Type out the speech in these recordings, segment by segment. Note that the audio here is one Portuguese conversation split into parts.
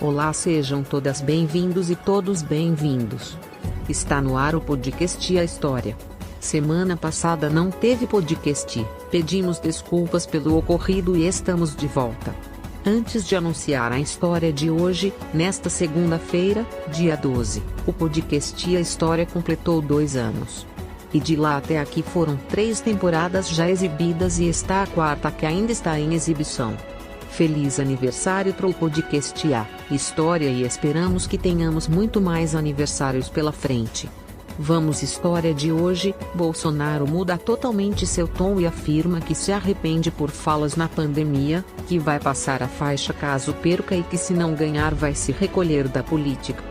Olá, sejam todas bem-vindos e todos bem-vindos. Está no ar o podcast A História. Semana passada não teve podcast, pedimos desculpas pelo ocorrido e estamos de volta. Antes de anunciar a história de hoje, nesta segunda-feira, dia 12, o podcast A História completou 2 anos. E de lá até aqui foram 3 temporadas já exibidas e está a 4ª que ainda está em exibição. Feliz aniversário para o podcast A História e esperamos que tenhamos muito mais aniversários pela frente. Vamos história de hoje. Bolsonaro muda totalmente seu tom e afirma que se arrepende por falas na pandemia, que vai passar a faixa caso perca e que se não ganhar vai se recolher da política.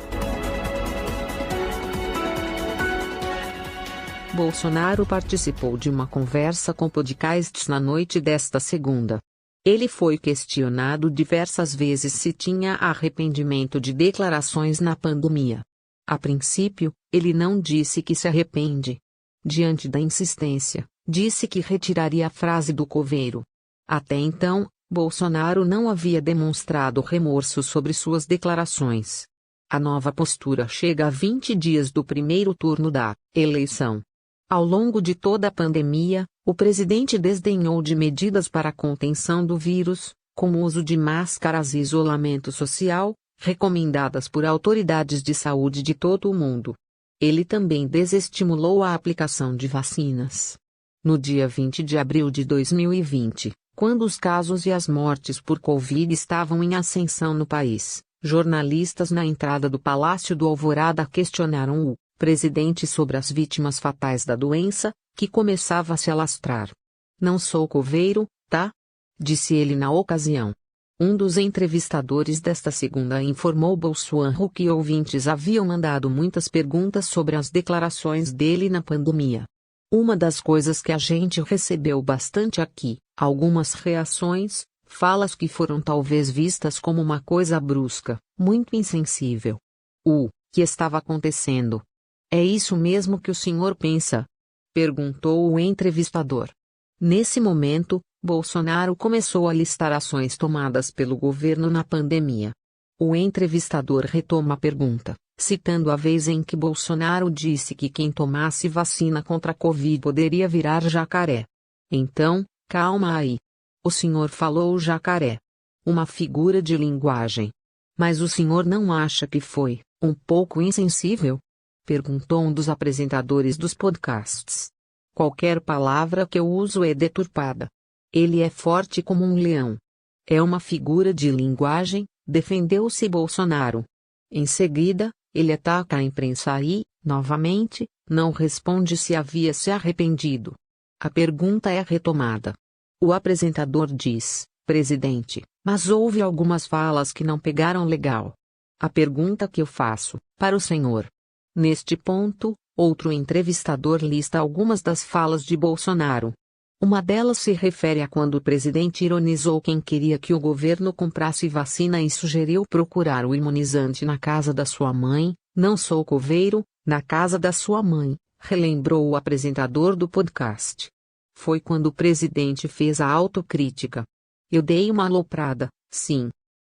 Bolsonaro participou de uma conversa com podcasts na noite desta segunda. Ele foi questionado diversas vezes se tinha arrependimento de declarações na pandemia. A princípio, ele não disse que se arrepende. Diante da insistência, disse que retiraria a frase do coveiro. Até então, Bolsonaro não havia demonstrado remorso sobre suas declarações. A nova postura chega a 20 dias do primeiro turno da eleição. Ao longo de toda a pandemia, o presidente desdenhou de medidas para a contenção do vírus, como o uso de máscaras e isolamento social, recomendadas por autoridades de saúde de todo o mundo. Ele também desestimulou a aplicação de vacinas. No dia 20 de abril de 2020, quando os casos e as mortes por Covid estavam em ascensão no país, jornalistas na entrada do Palácio do Alvorada questionaram o presidente sobre as vítimas fatais da doença, que começava a se alastrar. "Não sou coveiro, tá?", disse ele na ocasião. Um dos entrevistadores desta segunda informou Bolsonaro que ouvintes haviam mandado muitas perguntas sobre as declarações dele na pandemia. "Uma das coisas que a gente recebeu bastante aqui, algumas reações, falas que foram talvez vistas como uma coisa brusca, muito insensível. O que estava acontecendo? É isso mesmo que o senhor pensa?", perguntou o entrevistador. Nesse momento, Bolsonaro começou a listar ações tomadas pelo governo na pandemia. O entrevistador retoma a pergunta, citando a vez em que Bolsonaro disse que quem tomasse vacina contra a Covid poderia virar jacaré. "Então, calma aí. O senhor falou jacaré. Uma figura de linguagem. Mas o senhor não acha que foi um pouco insensível?", perguntou um dos apresentadores dos podcasts. "Qualquer palavra que eu uso é deturpada. Ele é forte como um leão. É uma figura de linguagem", defendeu-se Bolsonaro. Em seguida, ele ataca a imprensa e, novamente, não responde se havia se arrependido. A pergunta é retomada. O apresentador diz: "Presidente, mas houve algumas falas que não pegaram legal. A pergunta que eu faço, para o senhor." Neste ponto, outro entrevistador lista algumas das falas de Bolsonaro. Uma delas se refere a quando o presidente ironizou quem queria que o governo comprasse vacina e sugeriu procurar o imunizante na casa da sua mãe. "Não sou coveiro, na casa da sua mãe", relembrou o apresentador do podcast. Foi quando o presidente fez a autocrítica. "Eu dei uma aloprada, sim.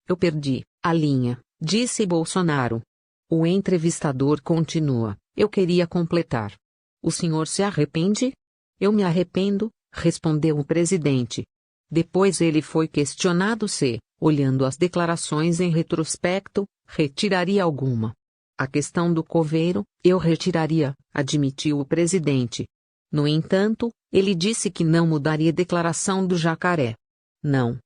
Eu perdi a linha", disse Bolsonaro. O entrevistador continua: "Eu queria completar. O senhor se arrepende?" "Eu me arrependo", respondeu o presidente. Depois ele foi questionado se, olhando as declarações em retrospecto, retiraria alguma. "A questão do coveiro, eu retiraria", admitiu o presidente. No entanto, ele disse que não mudaria a declaração do jacaré. "Não.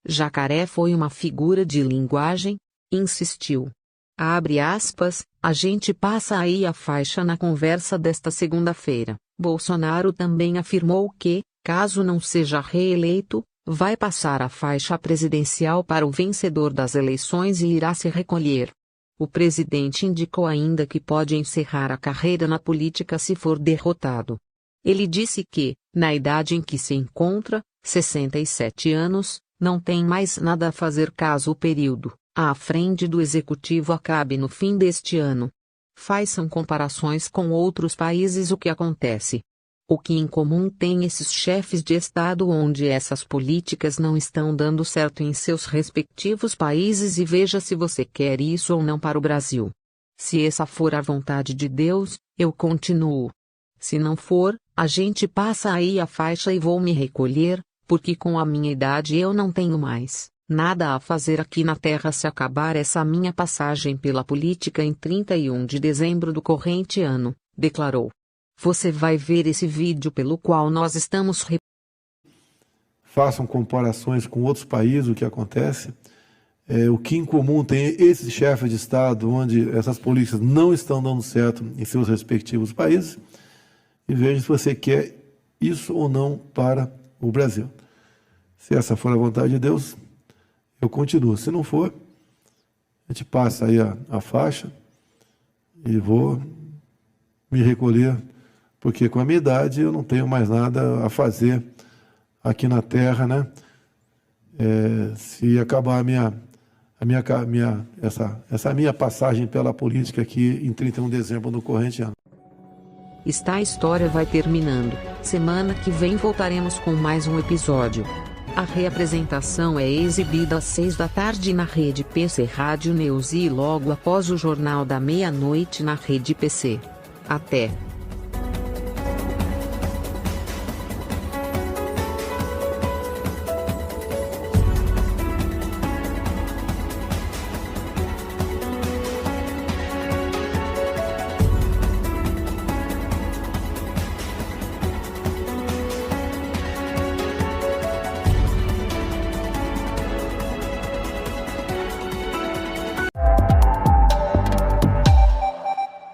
Jacaré foi uma figura de linguagem", insistiu. Abre aspas, a gente passa aí a faixa na conversa desta segunda-feira. Bolsonaro também afirmou que, caso não seja reeleito, vai passar a faixa presidencial para o vencedor das eleições e irá se recolher. O presidente indicou ainda que pode encerrar a carreira na política se for derrotado. Ele disse que, na idade em que se encontra, 67 anos, não tem mais nada a fazer caso o período à frente do executivo acabe no fim deste ano. Façam comparações com outros países. O que acontece? O que em comum têm esses chefes de Estado onde essas políticas não estão dando certo em seus respectivos países e veja se você quer isso ou não para o Brasil. Se essa for a vontade de Deus, eu continuo. Se não for, a gente passa aí a faixa e vou me recolher, porque com a minha idade eu não tenho mais nada a fazer aqui na Terra se acabar essa minha passagem pela política em 31 de dezembro do corrente ano, declarou. Você vai ver esse vídeo pelo qual nós estamos Façam comparações com outros países, o que acontece. O que em comum tem esses chefes de Estado, onde essas políticas não estão dando certo em seus respectivos países, e veja se você quer isso ou não para o Brasil. Se essa for a vontade de Deus, eu continuo. Se não for, a gente passa aí a faixa e vou me recolher, porque com a minha idade eu não tenho mais nada a fazer aqui na Terra, né? Se acabar essa minha passagem pela política aqui em 31 de dezembro do corrente ano. A história vai terminando. Semana que vem voltaremos com mais um episódio. A reapresentação é exibida às 6 da tarde na rede PC Rádio News e logo após o Jornal da Meia-Noite na rede PC. Até!